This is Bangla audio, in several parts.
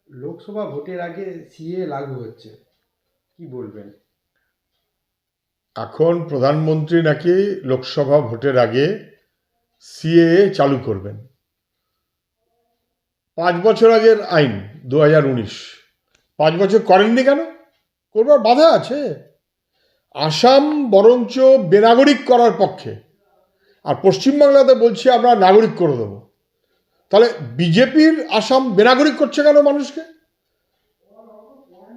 লোকসভা ভোটের আগে সিএ লাগু হচ্ছে, কি বলবেন? এখন প্রধানমন্ত্রী নাকি লোকসভা ভোটের আগে সিএএ চালু করবেন। 5 বছর আগের আইন 2019, 5 বছর করেননি কেন? করবার বাধা আছে? আসাম বরঞ্চ বেনাগরিক করার পক্ষে, আর পশ্চিমবাংলাতে বলছি আমরা নাগরিক করে দেবো। তাহলে বিজেপির আসাম বেনাগরিক করছে কেন মানুষকে?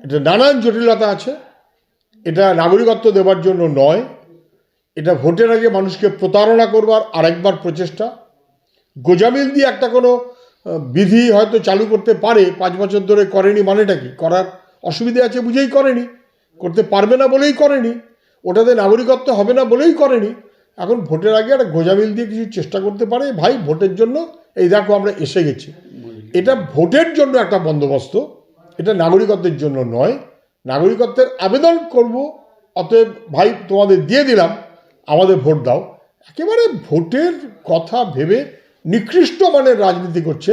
এটা নানান জটিলতা আছে। এটা নাগরিকত্ব দেওয়ার জন্য নয়, এটা ভোটের আগে মানুষকে প্রতারণা করবার আরেকবার প্রচেষ্টা। গোজামিল দিয়ে একটা কোনো বিধি হয়তো চালু করতে পারে, 5 বছর ধরে করেনি মানেটা কি? করার অসুবিধে আছে বুঝেই করেনি, করতে পারবে না বলেই করেনি, ওটাতে নাগরিকত্ব হবে না বলেই করেনি। এখন ভোটের আগে একটা গোজামিল দিয়ে কিছু চেষ্টা করতে পারে। ভাই, ভোটের জন্য এই দেখো আমরা এসে গেছি। এটা ভোটের জন্য একটা বন্দোবস্ত, এটা নাগরিকত্বের জন্য নয়। নাগরিকত্বের আবেদন করব, অতএব ভাই তোমাদের দিয়ে দিলাম, আমাদের ভোট দাও। একেবারে ভোটের কথা ভেবে নিকৃষ্ট মানের রাজনীতি করছে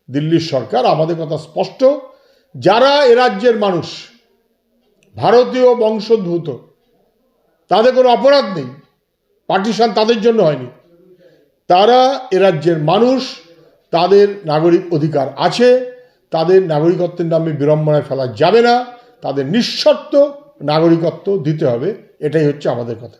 দিল্লির সরকার। আমাদের কথা স্পষ্ট, যারা এ রাজ্যের মানুষ, ভারতীয় বংশোদ্ভূত, তাদের কোনো অপরাধ নেই, পার্টিশন তাদের জন্য হয়নি, তারা এ রাজ্যের মানুষ, তাদের নাগরিক অধিকার আছে, তাদের নাগরিকত্বের নামে বিড়ম্বনায় ফেলা যাবে না, তাদের নিঃশর্ত নাগরিকত্ব দিতে হবে। এটাই হচ্ছে আমাদের কথা।